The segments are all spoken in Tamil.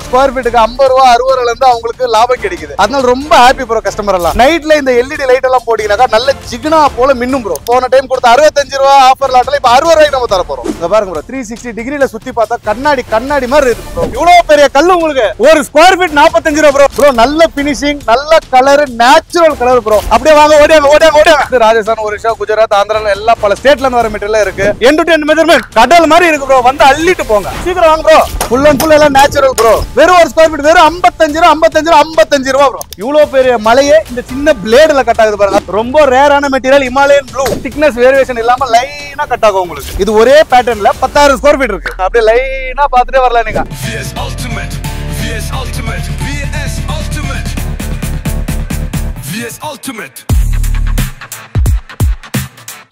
ஒரு ஸ்கொயர் ஃபீட்டுக்கு 50 ரூபா 60 ரூபாயில இருந்து அவங்களுக்கு லாபம் கிடைக்குது. அதனால ரொம்ப ஹாப்பி ப்ரோ கஸ்டமர் எல்லாம். நைட்ல இந்த எல்இடி லைட் எல்லாம் போட்டீங்கன்னாக்கா நல்ல ஜிக்னா போல மின்னும் ப்ரோ. போன டைம் கொடுத்த 65 ரூபா ஆஃபர் லாட்ல இப்ப 60 ரூபாய்க்கு நம்ம தர போறோம். இங்க பாருங்க ப்ரோ 360 டிகிரில சுத்தி பார்த்தா கண்ணாடி மாதிரி இருக்கு ப்ரோ. இவ்வளவு பெரிய கல்லு உங்களுக்கு ஒரு ஸ்கொயர் ஃபீட் 45 ரூபா ப்ரோ. ப்ரோ நல்ல பினிஷிங், நல்ல கலர், நேச்சுரல் கலர் ப்ரோ. அப்படியே வாங்க ஓடியாங்க. ராஜஸ்தான், ஒரிஷா, குஜராத், ஆந்திரா எல்லா பல ஸ்டேட்ல இருந்து வர மெட்டீரியல் இருக்கு. எண்ட் டு எண்ட் மெஷர்மென்ட் கடல் மாதிரி இருக்கு ப்ரோ. வந்து அள்ளிட்டு போங்க. சீக்கிரம் வாங்க ப்ரோ. ஃபுல் அண்ட் ஃபுல் எல்லாம் நேச்சுரல் ப்ரோ. வெறும் ஒரு ஸ்கொயர் ஃபீட் வெறும் 55 ரூபா ப்ரோ. இவ்வளவு பெரிய மலையே இந்த சின்ன பிளேட்ல கட் ஆகுது பாருங்க. ரொம்ப ரேரான material Himalayan blue. Thickness variation இல்லாம லைனா கட் ஆகும் உங்களுக்கு. இது ஒரே பேட்டர்ன்ல 10,000 ஸ்கொயர் ஃபீட் இருக்கு. அப்படியே லைனா பார்த்துட்டே வரலாம் நீங்க. VS Ultimate.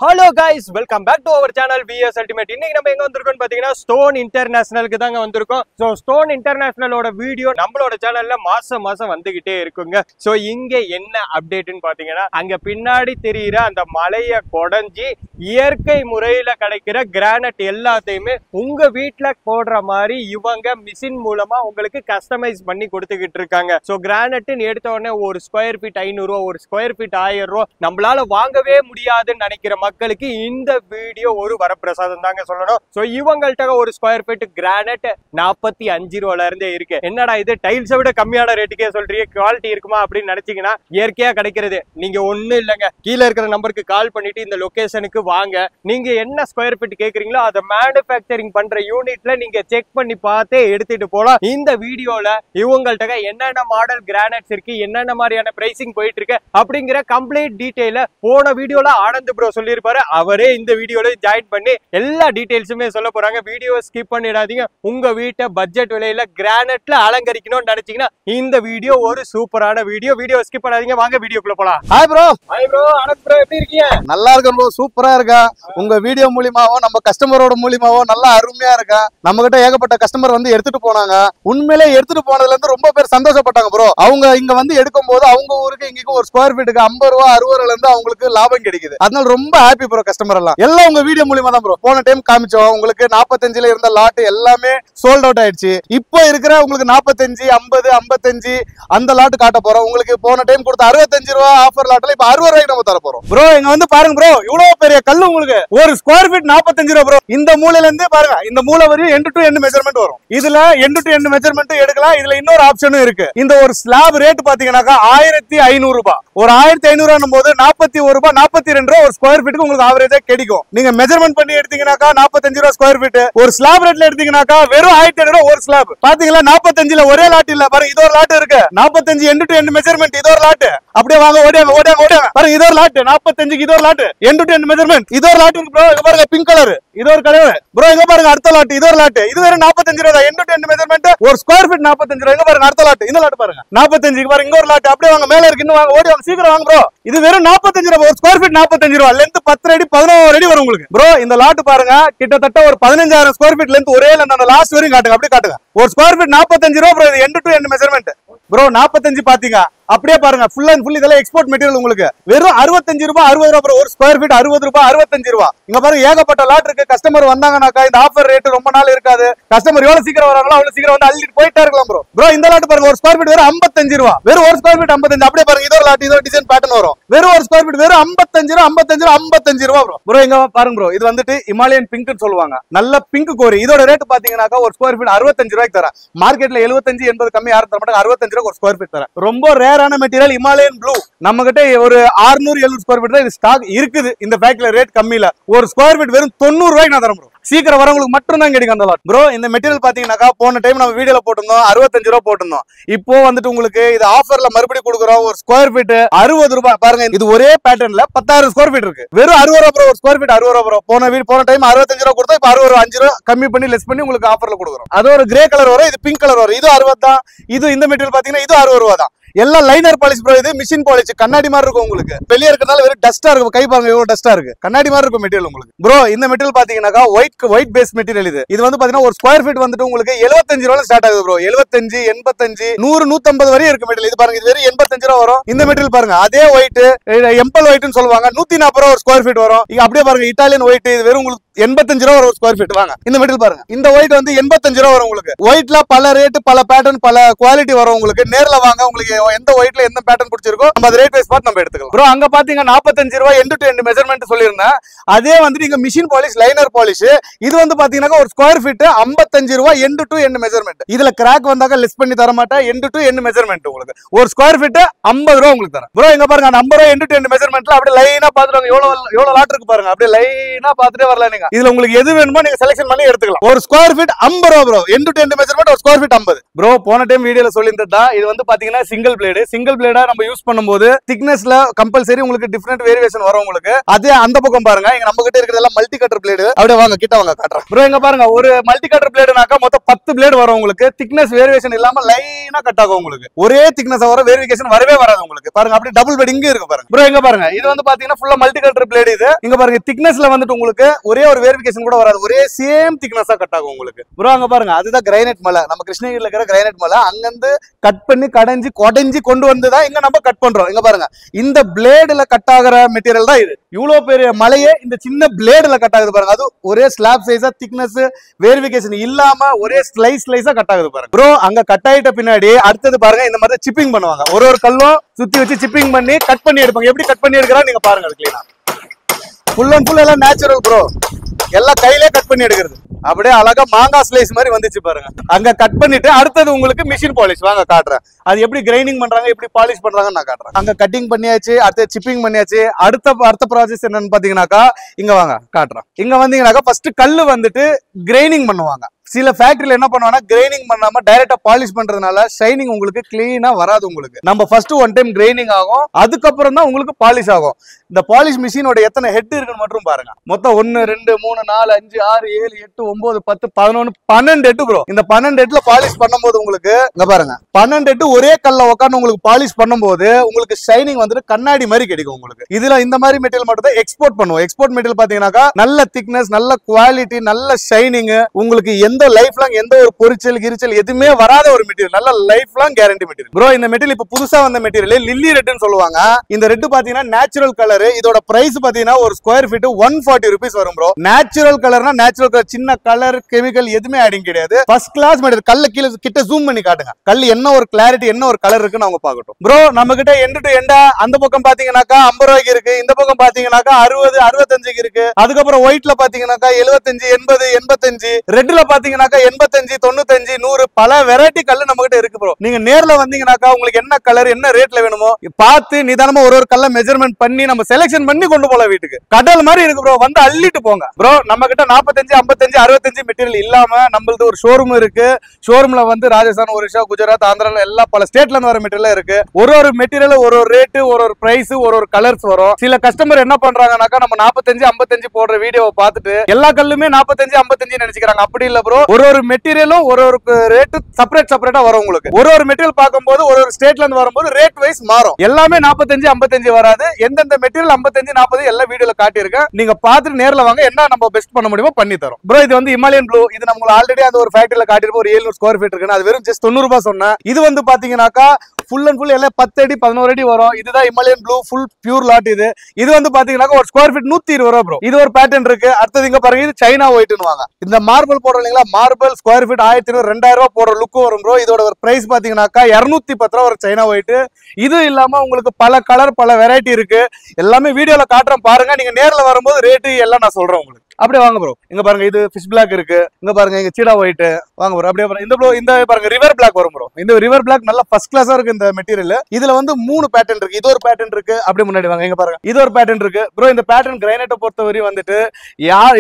Hello guys, welcome back to our channel VS Ultimate. இன்னைக்கு நம்ம எங்க வந்திருக்கோம்னு பாத்தீங்கன்னா ஸ்டோன் இன்டர்நேஷனலுக்கு தாங்க வந்திருக்கோம். ஸோ ஸ்டோன் இன்டர்நேஷனலோட வீடியோ நம்மளோட சேனல்ல மாசம் வந்துகிட்டே இருக்குங்க. ஸோ இங்க என்ன அப்டேட்னு பாத்தீங்கன்னா, அங்க பின்னாடி தெரியுற அந்த மலையை கொடைஞ்சி இயற்கை முறையில கிடைக்கிற கிரானைட் எல்லாத்தையுமே உங்க வீட்டுல போடுற மாதிரி இவங்க மிஷின் மூலமா உங்களுக்கு கஸ்டமைஸ் பண்ணி கொடுத்துக்கிட்டு இருக்காங்க. ஸோ கிரானைட்னு எடுத்த உடனே ஒரு ஸ்கொயர் ஃபீட் 500 ரூபா, ஒரு ஸ்கொயர் ஃபீட் 1000 ரூபா நம்மளால வாங்கவே முடியாதுன்னு நினைக்கிற மக்களுக்கு இந்த வீடியோ ஒரு வரப்பிரசாதம் தாங்க சொல்லணும். சோ இவங்கள்ட்ட ஒரு ஸ்கொயர் ஃபீட் கிரானைட் 45 ரூபால இருந்தே இருக்கு. என்னடா இது டைல்ஸை விட கம்மியான ரேட்டுக்கே சொல்றீங்க, குவாலிட்டி இருக்குமா அப்படின்னு நினைச்சீங்கன்னா இயற்கையா கிடைக்கிறது. நீங்க ஒண்ணு இல்லைங்க, கீழே இருக்கிற நம்பருக்கு கால் பண்ணிட்டு இந்த லொகேஷனுக்கு வாங்க. நீங்க என்ன ஸ்கொயர் ஃபீட் கேக்குறீங்களோ அதை மேனுஃபேக்சரிங் பண்ற யூனிட்ல நீங்க செக் பண்ணி பார்த்தே எடுத்துட்டு போலாம். இந்த வீடியோல இவங்கள்ட்ட என்னென்ன மாடல் கிரானைட்ஸ் இருக்கு, என்னென்ன மாதிரியான பிரைசிங் போயிட்டு இருக்கு அப்படிங்கிற கம்ப்ளீட் டீடைல போன வீடியோல ஆனந்த் ப்ரோ சொல்லி அவரே இந்த வீடியோல ஜாயின் பண்ணி எல்லா டீடைல்ஸுமே சொல்ல போறாங்க. வீடியோ ஸ்கிப் பண்ணிடாதீங்க. உங்க வீட்டை பட்ஜெட் விலையில கிரானைட்ல அலங்கரிக்கணும்னு நினைச்சீங்கன்னா இந்த வீடியோ ஒரு சூப்பரான வீடியோ. வீடியோ ஸ்கிப் பண்ணாதீங்க, வாங்க வீடியோக்குள்ள போலாம். Hi bro. ஆனந்த் ப்ரோ, எப்படி இருக்கீங்க? நல்லா இருக்கேன் ப்ரோ, சூப்பரா இருக்கா. உங்க வீடியோ மூலியமாவோ நம்ம கஸ்டமரோட மூலியமாவோ நல்லா அருமையா இருக்கா. நம்ம கிட்ட ஏகப்பட்ட கஸ்டமர் வந்து எடுத்துட்டு போனாங்க. உண்மையிலே எடுத்துட்டு போனதுல இருந்து ரொம்ப பேர் சந்தோஷப்பட்டாங்க ப்ரோ. அவங்க இங்க வந்து எடுக்கும் போது அவங்க ஊருக்கு இங்க ஒரு ஸ்கொயர் ஃபீட்டுக்கு 50 ரூபா 60 ரூபாயில இருந்து அவங்களுக்கு லாபம் கிடைக்குது. அதனால ரொம்ப ஹாப்பி ப்ரோ கஸ்டமர் எல்லாம் உங்க வீடியோ மூலமா தான் ப்ரோ. போன டைம் காமிச்சோம் உங்களுக்கு 45ல இருந்த லாட் எல்லாமே சோல்ட் அவுட் ஆயிடுச்சு. இப்போ இருக்கிற உங்களுக்கு 45 50 55 அந்த லாட் காட்ட போறோம். உங்களுக்கு போன டைம் கொடுத்த 65 ரூபா ஆஃபர் லாட்ல இப்ப 60 ரூபாய்க்கு நம்ம தர போறோம் ப்ரோ. இங்க வந்து பாருங்க ப்ரோ, இவ்வளவு பெரிய கல்லு உங்களுக்கு ஒரு ஸ்கொயர் ஃபீட் 45 ரூபா ப்ரோ. இந்த மூலையில இருந்தே பாருங்க, இந்த மூலை வரையும் எண்ட் டு எண்ட் மெஷர்மென்ட் வரும். இதுல எண்ட் டு எண்ட் மெஷர்மென்ட் எடுக்கலாம். இதுல இன்னொரு ஆப்ஷனும் இருக்கு. இந்த ஒரு ஸ்லாப் ரேட் பாத்தீங்கன்னாக்கா 1500 ரூபாய். ஒரு 1500 போது 41 ரூபாய் 42 ரூபாய் ஒரு ஸ்கொயர் ஃபீட்டுக்கு உங்களுக்கு ஆவரேஜா கிடைக்கும். நீங்க மெஷர்மென்ட் பண்ணி எடுத்தீங்கன்னாக்கா 45 ரூபாய் ஸ்கொயர் ஃபீட். ஒரு ஸ்லாப் ரேட்ல எடுத்தீங்கன்னாக்கா வெறும் 1500 ரூபாய் ஒரு ஸ்லாப். பாத்தீங்களா 45ல ஒரே லாட் இல்ல பாருங்க, இது ஒரு லாட் இருக்கு. 45 எண்ட் டு எண்ட் மெஷர்மென்ட், இது ஒரு லாட். அப்படியே வாங்க ஓடியாங்க பாருங்க, இது ஒரு லாட். 45க்கு இது ஒரு lot, end to end measurement. இது ஒரு லாட் இருக்கு ப்ரோ. இங்க பாருங்க பிங்க் கலர், இது ஒரு கலர் ப்ரோ. இங்க பாருங்க அடுத்த லாட், இது ஒரு லாட். இது வெறும் 45 ரூபாய், எண்ட் டு எண்ட் மெஷர்மென்ட். ஒரு ஸ்கொயர் ஃபீட் 45 ரூபாய். இங்க பாருங்க அடுத்த லாட், இந்த லாட் பாருங்க 45க்கு பாருங்க, இங்க ஒரு லாட். அப்படியே வாங்க மேல இருக்கு, இன்னும் வாங்க ஓடியாங்க சீக்கிரம் வாங்க ப்ரோ. இது வெறும் 45 ரூபாய், ஒரு ஸ்கொயர் ஃபீட் 45 ரூபாய். லெந்த் 10 அடி 11 அடி வரும் உங்களுக்கு ப்ரோ. இந்த லாட் பாருங்க கிட்டத்தட்ட ஒரு 15000 ஸ்கொயர் ஃபீட் லெந்த். ஒரே லெந்த் அந்த லாஸ்ட் வரையும் காட்டுங்க, அப்படியே காட்டுங்க. ஒரு ஸ்கொயர் ஃபீட் 45 ரூபாய் ப்ரோ. இது end to end measurement bro. 45 பாத்தீங்க அப்படியே பாருங்க, ஃபுல் அண்ட் ஃபுல் இதெல்லாம் எக்ஸ்போர்ட் மெட்டீரியல். உங்களுக்கு வெறும் 65 ரூபாய் 60 ரூபாய் ப்ரோ. ஒரு ஸ்கொயர் ஃபீட் 60 ரூபாய் 65 ரூபாய். இங்க பாருங்க ஏகப்பட்ட லாட் இருக்கு. கஸ்டமர் வந்தாங்கனாக்கா இந்த ஆஃபர் ரேட் ரொம்ப நாள் இருக்காது. கஸ்டமர் எவ்வளவு சீக்கிரம் வராங்களோ அவ்வளவு சீக்கிரம் வந்து அள்ளிட்டு போயிட்டே இருக்கலாம் ப்ரோ. ப்ரோ இந்த லாட் பாருங்க, ஒரு ஸ்கொயர் ஃபீட் வெறும் 55 ரூபாய். வெறும் ஒரு ஸ்கொயர் ஃபீட் 55. அப்படியே பாருங்க இது ஒரு லாட், இது ஒரு டிசைன் பேட்டர்ன் வரும். வெறும் ஒரு ஸ்கொயர் ஃபீட் வெறும் 55 ரூபாய் ப்ரோ. ப்ரோ இங்க பாருங்க ப்ரோ, இது வந்துட்டு ஹிமாலயன் பிங்க்னு சொல்லுவாங்க. நல்ல பிங்க் கோரி. இதோட ரேட் பாத்தீங்கன்னாக்கா ஒரு ஸ்கொயர் ஃபீட் 65 ரூபாய்க்கு தரேன். மார்க்கெட்ல 75 80 கம்மி யாரும் தர மாட்டாங்க. 65 ரூபாய் ஒரு ஸ்கொயர் ஃபீட் தரேன். ரொம்ப ரேரான மெட்டீரியல் ஹிமாலயன் ப்ளூ. நம்ம கிட்ட ஒரு 600 700 ஸ்கொயர் ஃபீட் தான் ஸ்டாக் இருக்குது. இந்த ஃபேக்டரியில ரேட் கம்மியில ஒரு ஸ்கொயர் ஃபீட் வெறும் 90 ரூபாய்க்கு நான் தரேன் ப்ரோ. சீக்கிரம் வரவங்களுக்கு மட்டும் தான் கிடைக்கும் அந்த லாட் ப்ரோ. இந்த மெட்டீரியல் பாத்தீங்கன்னாக்கா போன டைம் நம்ம வீடியோல போட்டிருந்தோம் 65 ரூபாய் போட்டிருந்தோம். இப்போ வந்துட்டு உங்களுக்கு இது ஆஃபர்ல மறுபடியும் கொடுக்குறோம். ஒரு ஸ்கொயர் ஃபீட் 60 ரூபாய். பாருங்க இது ஒரே பேட்டர்ன்ல 10,000 ஸ்கொயர் ஃபீட் இருக்கு. வெறும் 60 ரூபாய் ப்ரோ. ஒரு ஸ்கொயர் ஃபீட் 60 ரூபாய் ப்ரோ. போன டைம் 65 ரூபாய் கொடுத்தா இப்ப 60 ரூபாய் 5 ரூபாய் கம்மி பண்ணி லெஸ் பண்ணி உங்களுக்கு ஆஃபர்ல கொடுக்குறோம். அது ஒரு கிரே கலர் வரும், இது பிங்க் கலர் வரும். இது 60 தான். இது இந்த மெட்டீரியல் பாத்தீங்கன்னா இது 60 ரூபாய் தான். எல்லாம் லைனர் பாலிஷ் ப்ரோ. இது மிஷின் பாலிஷ், கண்ணாடி மாதிரி இருக்கும் உங்களுக்கு. வெளியே இருக்கிறதால வெறும் டஸ்டா இருக்கும். கை பாருங்க எவ்வளவு டஸ்டா இருக்கு. கண்ணாடி மாதிரி இருக்கும் மெட்டீரியல் உங்களுக்கு ப்ரோ. இந்த மெட்டீரியல் பாத்தீங்கன்னா ஒயிட் பேஸ் மெட்டீரியல். இது வந்து பாத்தீங்கன்னா ஒரு ஸ்கொயர் ஃபீட் வந்துட்டு உங்களுக்கு 75 ரூபாய் ஸ்டார்ட் ஆகுது ப்ரோ. 75, 85, 100, 150 வரையும் இருக்கு மெட்டீரியல். இது பாருங்க, இது வெறும் 85 ரூபாய் வரும். இந்த மெட்டீரியல் பாருங்க, அதே ஒயிட் எம்பல் ஒயிட்னு சொல்லுவாங்க, 140 ரூபாய் ஒரு ஸ்கொயர் ஃபீட் வரும். இங்க அப்படியே பாருங்க இட்டாலியன் ஒயிட், இது வெறும் உங்களுக்கு 85 ரூபாய் ஒரு ஸ்கொயர் ஃபீட். வாங்க இந்த மெட்டீரியல் பாருங்க. இந்த ஒயிட் வந்து 85 ரூபாய் வரும் உங்களுக்கு. ஒயிட்ல பல ரேட், பல பேட்டர்ன், பல குவாலிட்டி வரும் உங்களுக்கு. நேர்ல வாங்க, உங்களுக்கு எந்த ஒயிட்ல எந்த பேட்டர்ன் பிடிச்சிருக்கோ நம்ம ரேட் வைஸ் பார்த்து நம்ம எடுத்துக்கலாம் ப்ரோ. அங்க பாத்தீங்க 45 ரூபாய் எண்ட் டு எண்ட் மெஷர்மென்ட் சொல்லிருந்தேன். அதே வந்து நீங்க மிஷின் பாலிஷ், லைனர் பாலிஷ். இது வந்து பாத்தீங்கன்னா ஒரு ஸ்கொயர் ஃபீட் 55 ரூபாய் எண்ட் டு எண்ட் மெஷர்மென்ட். இதுல கிராக் வந்தாக்க லெஸ் பண்ணி தர மாட்டேன். எண்ட் டு எண்ட் மெஷர்மென்ட் உங்களுக்கு ஒரு ஸ்கொயர் ஃபீட் 50 ரூபாய் உங்களுக்கு தரேன் ப்ரோ. இங்க பாருங்க 50 ரூபாய் எண்ட் டு எண்ட் மெஷர்மென்ட்ல அப்படியே லைனா பாத்துட்டு எவ்வளவு லாட் இருக்கு பாருங்க. அப்படியே லைனா பாத்துட்டே வரலாம் நீங்க. இதுல உங்களுக்கு எது வேணுமோ நீங்க செலக்ஷன் பண்ணி எடுத்துக்கலாம். ஒரு ஸ்கொயர் ஃபீட் 50 ரூபாய் bro. End to end measurement ஒரு ஸ்கொயர் ஃபீட் 50 ப்ரோ. போன டைம் வீடியோல சொல்லியிருந்தா இது வந்து பாத்தீங்கன்னா சிங்கிள் பிளேடா நம்ம யூஸ் பண்ணும்போது திக்னஸ்ல கம்பல்சரி உங்களுக்கு டிஃபரெண்ட் வேரியேஷன் வரும் உங்களுக்கு. அதே அந்த பக்கம் பாருங்க, இங்க நம்ம கிட்ட இருக்கிறதெல்லாம் மல்டி கட்டர் பிளேடு. அப்படியே வாங்க கிட்ட வாங்க காட்டுறேன் ப்ரோ. இங்க பாருங்க ஒரு மல்டி கட்டர் பிளேடுனாக்கா மொத்தம் 10 பிளேடு வரும் உங்களுக்கு. திக்னஸ் வேரியேஷன் இல்லாம லைனா கட் ஆகும் உங்களுக்கு. ஒரே திக்னஸ் வர வேரியேஷன் வரவே வராது உங்களுக்கு. பாருங்க அப்படியே டபுள் பெட் இங்க இருக்கு பாருங்க ப்ரோ. இங்க பாருங்க இது வந்து பாத்தீங்கன்னா ஃபுல்லா மல்டி கட்டர் பிளேடு. இது இங்க பாருங்க திக்னஸ்ல வந்துட்டு உங்களுக்கு ஒரே ஒரு வேரியேஷன் கூட வராது. ஒரே சேம் திக்னஸா கட் ஆகும் உங்களுக்கு ப்ரோ. அங்க பாருங்க அதுதான் கிரைனைட் மலை. நம்ம கிருஷ்ணகிரியில இருக்கிற கிரைனைட் மலை. அங்கிருந்து கட் பண்ணி கடைஞ்சி கொண்டு வந்துதான் இங்க நம்ம கட் பண்றோம். இங்க பாருங்க இந்த பிளேடுல கட் ஆகிற மெட்டீரியல் தான் இது. இவ்வளவு பெரிய மலையே இந்த சின்ன பிளேடுல கட் ஆகுது பாருங்க. அது ஒரே ஸ்லாப் சைஸா திக்னஸ் வேரிஃபிகேஷன் இல்லாம ஒரே ஸ்லைஸா கட் ஆகுது பாருங்க ப்ரோ. அங்க கட் ஆயிட்ட பின்னாடி அடுத்தது பாருங்க இந்த மாதிரி சிப்பிங் பண்ணுவாங்க. ஒரு கல்லும் சுத்தி வச்சு சிப்பிங் பண்ணி கட் பண்ணி எடுப்பாங்க. எப்படி கட் பண்ணி எடுக்கிறா நீங்க பாருங்க. அது கிளீனா ஃபுல் அண்ட் ஃபுல் எல்லாம் நேச்சுரல் ப்ரோ. எல்லாம் கையிலே கட் பண்ணி எடுக்கிறது. அப்படியே அழகா மாங்காய் ஸ்லைஸ் மாதிரி வந்துச்சு பாருங்க. அங்க கட் பண்ணிட்டு அடுத்தது உங்களுக்கு மிஷின் பாலிஷ் வாங்க காட்டுறேன். அது எப்படி கிரைண்டிங் பண்றாங்க, எப்படி பாலிஷ் பண்றாங்கன்னு நான் காட்டுறேன். அங்க கட்டிங் பண்ணியாச்சு, அடுத்து சிப்பிங் பண்ணியாச்சு. அடுத்த ப்ராசஸ் என்னன்னு பாத்தீங்கன்னாக்கா இங்க வாங்க காட்டுறேன். இங்க வந்தீங்கன்னாக்கா ஃபர்ஸ்ட் கல்லு வந்துட்டு கிரைண்டிங் பண்ணுவாங்க. சில ஃபேக்டரியில என்ன பண்ணுவாங்கன்னா கிரைண்டிங் பண்ணாம டைரக்டா பாலிஷ் பண்றதுனால ஷைனிங் உங்களுக்கு கிளீனா வராது உங்களுக்கு. நம்ம ஃபர்ஸ்ட் ஒன் டைம் கிரைண்டிங் ஆகும், அதுக்கப்புறம் தான் உங்களுக்கு பாலிஷ் ஆகும். இந்த பாலிஷ் மிஷினோட எத்தனை ஹெட் இருக்குன்னு மட்டும் பாருங்க. மொத்தம் 1 2 3 4 5 6 7 8 9 10 11 12 ஹெட் ப்ரோ. இந்த 12 ஹெட்ல பாலிஷ் பண்ணும்போது உங்களுக்கு இங்க பாருங்க 12 ஹெட் ஒரே கல்ல உட்கார்ந்து உங்களுக்கு பாலிஷ் பண்ணும்போது உங்களுக்கு ஷைனிங் வந்துட்டு கண்ணாடி மாதிரி கிடைக்கும் உங்களுக்கு. இதுல இந்த மாதிரி மெட்டீரியல் மட்டும் தான் எக்ஸ்போர்ட் பண்ணுவோம். எக்ஸ்போர்ட் மெட்டீரியல் பாத்தீங்கன்னாக்கா நல்ல திக்னஸ், நல்ல குவாலிட்டி, நல்ல ஷைனிங், உங்களுக்கு எந்த லைஃப் லாங் எந்த ஒரு பொரிச்சல் கிரிச்சல் எதுவுமே வராத ஒரு மெட்டீரியல். நல்ல life long guarantee material bro. இந்த மெட்டீரியல் இப்ப புதுசா வந்த மெட்டீரியல் லில்லி ரெட்னு சொல்லுவாங்க. இந்த ரெட் பாத்தீங்கன்னா நேச்சுரல் கலர். இதோட பிரைஸ் பாத்தீங்கன்னா ஒரு ஸ்கொயர் ஃபீட் 140 rupees வரும் ப்ரோ. நேச்சுரல் கலர்னா நேச்சுரல் கலர், சின்ன கலர் கெமிக்கல் எதுவுமே ஆடிங் கிடையாது. First class material. கல்ல கீழ கிட்ட ஜூம் பண்ணி காட்டுங்க. கல் என்ன ஒரு கிளாரிட்டி, என்ன ஒரு கலர் இருக்குன்னு அவங்க பார்க்கட்டும் ப்ரோ. நம்ம கிட்ட எண்ட் டு எண்டா அந்த பக்கம் பாத்தீங்கன்னாக்கா 50 ரூபாய்க்கு இருக்கு, இந்த பக்கம் பாத்தீங்கன்னாக்கா 60 65 இருக்கு. அதுக்கப்புறம் ஒயிட்ல பாத்தீங்கன்னாக்கா 75 80 85, ரெட்ல பாத்தீங்கன்னாக்கா 85 95 100 பல வெரைட்டி கல்லு நம்ம கிட்ட இருக்கு ப்ரோ. நீங்க நேர்ல வந்தீங்கன்னாக்கா உங்களுக்கு என்ன கலர் என்ன ரேட்ல வேணுமோ பார்த்து நிதானமா ஒரு கல்ல மெஷர்மென்ட் பண்ணி நம்ம செலக்ஷன் பண்ணி கொண்டு போலாம் வீட்டுக்கு. கடல் மாதிரி இருக்கு ப்ரோ. வந்து அள்ளிட்டு போங்க ப்ரோ. நம்ம கிட்ட 45 55 65 மெட்டீரியல் இல்லாம நம்மளது ஒரு ஷோரூம் இருக்கு. ஷோரூம்ல வந்து ராஜஸ்தான், ஒரிஷா, குஜராத், ஆந்திரால எல்லா பல ஸ்டேட்ல இருந்து வர மெட்டீரியல் இருக்கு. ஒரு மெட்டீரியல் ஒரு ரேட், ஒரு பிரைஸ், ஒரு கலர்ஸ் வரும். சில கஸ்டமர் என்ன பண்றாங்கன்னாக்கா நம்ம 45 55 போடுற வீடியோவை பார்த்துட்டு எல்லா கல்லுமே 45 55 நினைச்சுக்கிறாங்க. அப்படி இல்ல ப்ரோ. ஒரு மெட்டீரியலும் ஒரு ரேட் செப்பரேட்டா வரும் உங்களுக்கு. ஒரு மெட்டீரியல் பார்க்கும்போது ஒரு ஸ்டேட்ல இருந்து வரும்போது ரேட் வைஸ் மாறும். எல்லாமே 45 55 வராது. எந்தெந்த மெட்டீரியல் 55 40 எல்லா வீடியோல காட்டியிருக்கேன். நீங்க பார்த்துட்டு நேர்ல வாங்க, என்ன நம்ம பெஸ்ட் பண்ண முடியுமோ பண்ணி தரோம் ப்ரோ. இது வந்து இமாலயன் ப்ளூ. இது நம்ம ஆல்ரெடி அந்த ஒரு ஃபேக்டரியில காட்டியிருப்போம். ஒரு 700 ஸ்கொயர் ஃபீட் இருக்கு. அது வெறும் ஜஸ்ட் 90 ரூபாய் சொன்னேன். இது வந்து பாத்தீங்கன்னாக்கா ஃபுல் அண்ட் ஃபுல் எல்லாம் 10 அடி 11 அடி வரும். இதுதான் Himalayan blue full pure lot. இது வந்து பாத்தீங்கன்னா ஒரு ஸ்கொயர் ஃபீட் 120 ரூபாய் ப்ரோ. இது ஒரு பேட்டர்ன் இருக்கு. அடுத்தது இங்க பாருங்க, இது சைனா ஒயிட்னு வாங்க. இந்த மார்பிள் போடுறோம் இல்லைங்களா, மார்பிள் ஸ்கொயர் ஃபீட் 1500 2000 ரூபாய் போடுற லுக் வரும் ப்ரோ. இதோட ஒரு பிரைஸ் பாத்தீங்கன்னாக்கா 210 ரூபாய் ஒரு சைனா ஒயிட். இது இல்லாம உங்களுக்கு பல கலர் பல வெரைட்டி இருக்கு. எல்லாமே வீடியோல காட்டுறேன் பாருங்க. நீங்க நேர்ல வரும்போது ரேட்டு எல்லாம் நான் சொல்றேன் உங்களுக்கு. அப்படியே வாங்க ப்ரோ. இங்க பாருங்க இது ஃபிஷ் பிளாக் இருக்கு. இங்க பாருங்க இங்க சீடா ஒயிட். வாங்க ப்ரோ. அப்படியே பாருங்க இந்த பாருங்க ரிவர் பிளாக் வரும் ப்ரோ. இந்த ரிவர் பிளாக் நல்ல ஃபர்ஸ்ட் கிளாஸா இருக்கு இந்த மெட்டீரியல். இதுல வந்து 3 பேட்டர்ன் இருக்கு. இது ஒரு பேட்டர்ன் இருக்கு. அப்படியே முன்னாடி வாங்க. இங்க பாருங்க இது ஒரு பேட்டர்ன் இருக்கு ப்ரோ. இந்த பேட்டர்ன் கிரைனைட்டை பொறுத்தவரை வந்துட்டு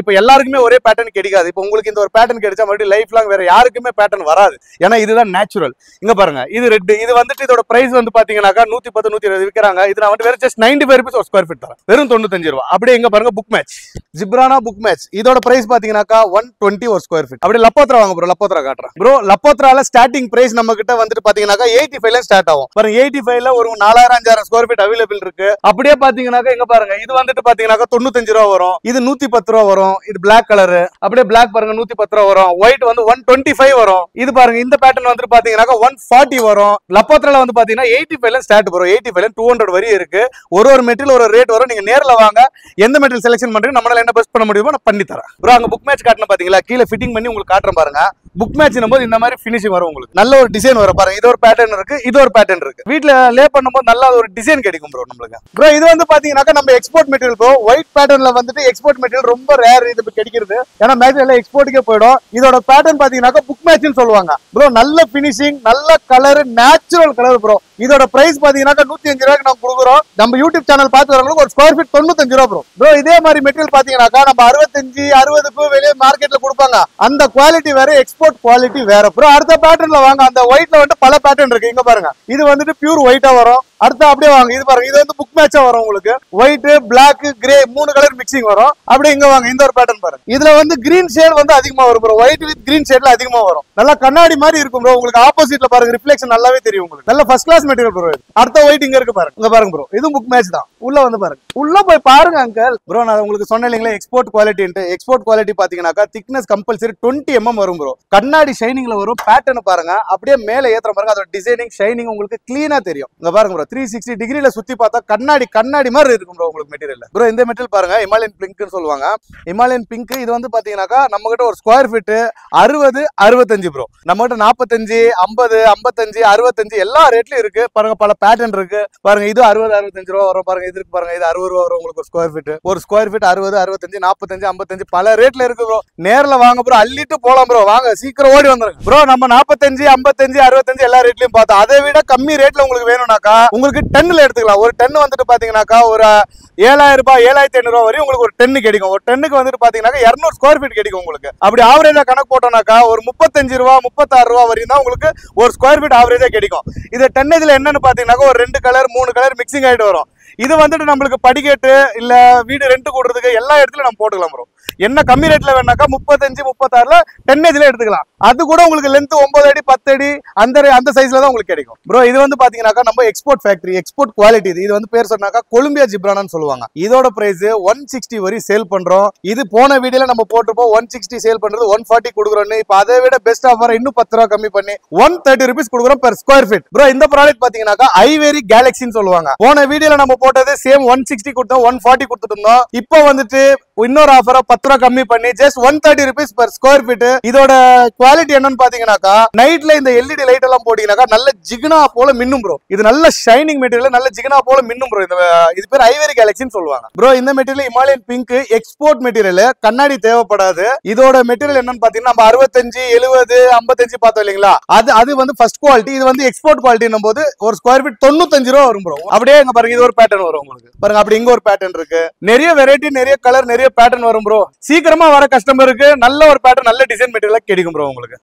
இப்ப எல்லாருக்குமே ஒரே பேட்டர்ன் கிடைக்காது. இப்ப உங்களுக்கு இந்த ஒரு பேட்டர்ன் கிடைச்சா மறுபடியும் லைஃப் லாங் வேற யாருக்குமே பேட்டர்ன் வராது. ஏன்னா இதுதான் நேச்சுரல். இங்க பாருங்க இது ரெட். இது வந்துட்டு இதோட பிரைஸ் வந்து பாத்தீங்கன்னாக்கா 110 120 விற்கிறாங்க. இது நான் வந்து வெறும் ஜஸ்ட் 95 rupees ஒரு ஸ்கொயர் ஃபீட் தரேன். வெறும் 95 ரூபாய். அப்படியே இங்க பாருங்க புக் மேட்ச், ஜிப்ரானா புக் மேட்ச். இதோட பிரைஸ் பாத்தீங்கன்னாக்கா 120 ஒரு ஸ்கொயர் ஃபீட். அப்படியே லப்போத்ரா வாங்க ப்ரோ, லப்போத்ரா காட்டுறேன் ப்ரோ. லப்போத்ரால ஸ்டார்டிங் பிரைஸ் நம்ம கிட்ட வந்துட்டு பாத்தீங்கன்னாக்கா 85ல ஸ்டார்ட் ஆகும். பாருங்க 85ல ஒரு 4000-5000 ஸ்கொயர் ஃபீட் அவைலபிள் இருக்கு. அப்படியே பாத்தீங்கன்னாக்கா இங்க பாருங்க, இது வந்துட்டு பாத்தீங்கன்னாக்கா 95 ரூபா வரும், இது 110 ரூபா வரும். இது பிளாக் கலர், அப்படியே பிளாக் பாருங்க 110 ரூபா வரும். ஒயிட் வந்து 125 வரும். இது பாருங்க இந்த பேட்டர்ன் வந்துட்டு பாத்தீங்கன்னாக்கா 140 வரும். லப்போத்ரால வந்து பாத்தீங்கன்னா 85ல ஸ்டார்ட் ப்ரோ. 85ல 200 வரி இருக்கு. ஒரு மெட்டீரியல் ஒரு ரேட் வரும். நீங்க நேர்ல வாங்க, எந்த மெட்டீரியல் செலக்ஷன் பண்றீங்க, நம்மளால என்ன பெஸ்ட் பண்ண முடியுமோ நான் பண்ணி தரேன் ப்ரோ. அங்க புக் மேட்ச் காட்டணும் பாத்தீங்களா, கீழே ஃபிட்டிங் பண்ணி உங்களுக்கு காட்டுறேன் பாருங்க. புக் மேட்ச் போது இந்த மாதிரி ஃபினிஷிங் வரும். உங்களுக்கு நல்ல ஒரு டிசைன் வரும் பாருங்க. இது ஒரு பேட்டர்ன் இருக்கு, இது ஒரு பேட்டர்ன் இருக்கு. வீட்ல லே பண்ணும்போது நல்ல ஒரு டிசைன் கிடைக்கும் ப்ரோ நம்மளுக்கு. ப்ரோ இது வந்து பாத்தீங்கன்னா நம்ம எக்ஸ்போர்ட் மெட்டீரியல் ப்ரோ. ஒயிட் பேட்டர்ன்ல வந்துட்டு எக்ஸ்போர்ட் மெட்டீரியல் ரொம்ப ரேர் இது கிடைக்கிறது. ஏன்னா மேட்ச் எல்லாம் எக்ஸ்போர்ட்டுக்கே போயிடும். இதோட பேட்டர்ன் பாத்தீங்கன்னா புக் மேட்ச்னு சொல்லுவாங்க ப்ரோ. நல்ல ஃபினிஷிங், நல்ல கலர், நேச்சுரல் கலர் ப்ரோ. இதோட பிரைஸ் பாத்தீங்கன்னா 105 ரூபாய்க்கு நம்ம கொடுக்குறோம். நம்ம யூடியூப் சேனல் பார்த்து வரவங்களுக்கு ஒரு ஸ்கொயர் ஃபீட் 95 ரூபா ப்ரோ. இதே மாதிரி மெட்டீரியல் பாத்தீங்கன்னா நம்ம 65-60 வெளியே மார்க்கெட்ல கொடுப்பாங்க. அந்த குவாலிட்டி வேற, எக்ஸ்போர்ட் குவாலிட்டி வேற ப்ரோ. அடுத்த பேட்டர்ன்ல வாங்க. அந்த ஒயிட்ல வந்து பல பேட்டர்ன் இருக்கு. இங்க பாருங்க, இது வந்துட்டு பியூர் ஒயிட்டா வரும். அடுத்து அப்படியே வாங்க, இது பாருங்க, இது வந்து புக் மேட்சா வரும். உங்களுக்கு white, black, grey 3 colour mixing வரும். அப்படியே இங்க வாங்க, இந்த ஒரு பேட்டர்ன் பாருங்க. இதுல வந்து கிரீன் ஷேட் வந்து அதிகமா வரும் ப்ரோ. ஒயிட் வித் கிரீன் ஷேட்ல அதிகமா வரும். நல்லா கண்ணாடி மாதிரி இருக்கும் ப்ரோ. உங்களுக்கு ஆப்போசிட்ல பாருங்க, ரிஃப்ளெக்ஷன் நல்லாவே தெரியும் உங்களுக்கு. நல்ல ஃபர்ஸ்ட் கிளாஸ் மெட்டீரியல் ப்ரோ. அடுத்த ஒயிட் இங்க இருக்கு பாருங்க, இங்க பாருங்க ப்ரோ. இது புக் மேட்ச் தான். உள்ள வந்து பாருங்க, உள்ள போய் பாருங்க அங்கல் ப்ரோ. நான் உங்களுக்கு சொன்னேன் இல்லைங்களா எக்ஸ்போர்ட் குவாலிட்டி. எக்ஸ்போர்ட் குவாலிட்டி பாத்தீங்கன்னாக்கா திக்னஸ் கம்பல்சரி 20 mm வரும் ப்ரோ. கண்ணாடி ஷைனிங்ல வரும். பேட்டர்ன் பாருங்க, அப்படியே மேல ஏத்துற பாருங்க. அதோட டிசைனிங் ஷைனிங் உங்களுக்கு கிளீனா தெரியும். இங்க பாருங்க ப்ரோ, 360 டிகிரில சுத்தி பார்த்தா கண்ணாடி மாதிரி இருக்கும் ப்ரோ உங்களுக்கு மெட்டீரியல் ப்ரோ. இந்த மெட்டீரியல் பாருங்க, இமாலயன் பிங்க்னு சொல்லுவாங்க. இமாலயன் பிங்க் இது வந்து பாத்தீங்கன்னாக்கா நம்ம கிட்ட ஒரு ஸ்கொயர் ஃபீட் 60-65 ப்ரோ. நம்ம கிட்ட 45, 50, 55, 65 எல்லா ரேட்லயும் இருக்கு பாருங்க. பல பேட்டர்ன் இருக்கு பாருங்க. இது 60-65 ரூபா வரும் பாருங்க. இது இருக்கு பாருங்க, இது 60 ரூபா வரும் உங்களுக்கு ஒரு ஸ்கொயர் ஃபீட். ஒரு ஸ்கொயர் ஃபீட் 60-65, 45, 55 பல ரேட்ல இருக்கு ப்ரோ. நேர்ல வாங்க ப்ரோ, அள்ளிட்டு போலாம் ப்ரோ. வாங்க சீக்கிரம் ஓடி வந்துருங்க ப்ரோ. நம்ம 45, 55, 65 எல்லா ரேட்லயும் பார்த்தோம். அதை விட கம்மி ரேட்ல உங்களுக்கு வேணும்னாக்கா உங்களுக்கு 10ல எடுத்துக்கலாம். ஒரு 10 வந்துட்டு பாத்தீங்கன்னாக்கா ஒரு 7000 ரூபாய் 7500 ரூபாய் வரையும் உங்களுக்கு ஒரு 10 கிடைக்கும். ஒரு 10க்கு வந்துட்டு பாத்தீங்கன்னா 200 ஸ்கொயர் ஃபீட் கிடைக்கும் உங்களுக்கு. அப்படி ஆவரேஜா கணக்கு போட்டோம்னாக்கா ஒரு 35 ரூபாய் 36 ரூபாய் வரையும் தான் உங்களுக்கு ஒரு ஸ்கொயர் ஃபீட் ஆவரேஜா கிடைக்கும். இது 10 என்னன்னு பாத்தீங்கன்னா ஒரு 2 கலர் 3 கலர் மிக்சிங் ஆயிட்டு வரும். இது வந்துட்டு நம்மளுக்கு படிக்கட்டு இல்ல வீடு ரெண்ட் கூடுறதுக்கு எல்லா இடத்துலயும் நம்ம போட்டுக்கலாம் ப்ரோ. என்ன கம்மி ரேட்ல வேணாக்கா 35, 36ல 10 எடுத்துக்கலாம். அது கூட உங்களுக்கு லென்த் 9 அடி 10 அடி அந்த சைஸ்ல தான் உங்களுக்கு கிடைக்கும் ப்ரோ. இது வந்து பாத்தீங்கன்னாக்கா நம்ம எக்ஸ்போர்ட் ஃபேக்டரி, எக்ஸ்போர்ட் குவாலிட்டி. இது வந்து பேர் சொன்னாக்கா கொலம்பியா ஜிப்ரானான்னு சொல்லுவாங்க. இதோட பிரைஸ் 160 வரை சேல் பண்றோம். இது போன வீடியோல நம்ம போட்டுப்போம் 160 சேல் பண்றது 140 கொடுக்குறோம். இப்ப அதை விட பெஸ்ட் ஆஃபர் இன்னும் 10 ரூபாய் கம்மி பண்ணி 130 rupees கொடுக்குறோம் per ஸ்கொயர் ஃபீட் ப்ரோ. இந்த ப்ராடக்ட் பாத்தீங்கன்னாக்கா ஐவேரி கேலக்சின்னு சொல்லுவாங்க. போன வீடியோல நம்ம போட்டது சேம் 160 கொடுத்தோம், 140 கொடுத்துட்டு இருந்தோம். இப்போ வந்துட்டு இன்னொரு ஆஃபரா 10 ரூபாய் கம்மி பண்ணி just 130 rupees per square feet. இதோட குவாலிட்டி என்னன்னு பாத்தீங்கன்னாக்கா நைட்ல இந்த எல்இடி லைட் எல்லாம் போட்டீங்கன்னாக்கா நல்ல ஜிகினா போல மின்னும் ப்ரோ. இது நல்ல ஷைனிங் மெட்டீரியல், நல்ல ஜிகினா போல மின்னும் ப்ரோ. இது பேர் ஐவேரி கேலக்சின்னு சொல்லுவாங்க ப்ரோ. இந்த material Himalayan pink export material, கண்ணாடி தேவைப்படாது. இதோட மெட்டீரியல் என்னன்னு பாத்தீங்கன்னா நம்ம 65, 70, 55 பார்த்தோம் இல்லைங்களா, அது வந்து ஃபர்ஸ்ட் குவாலிட்டி. இது வந்து எக்ஸ்போர்ட் குவாலிட்டி போது ஒரு ஸ்கொயர் ஃபீட் 95 ரூபா வரும் ப்ரோ. அப்படியே இங்க பாருங்க, இது ஒரு பேட்டர்ன் வரும் உங்களுக்கு பாருங்க. அப்படி இங்க ஒரு பேட்டர்ன் இருக்கு. நிறைய வெரைட்டி, நிறைய கலர், நிறைய பேட்டர்ன் வரும் ப்ரோ. சீக்கிரமா வர கஸ்டமருக்கு நல்ல ஒரு பேட்டர்ன், நல்ல டிசைன் மெட்டீரியல் கிடைக்கும் ப்ரோ உங்களுக்கு.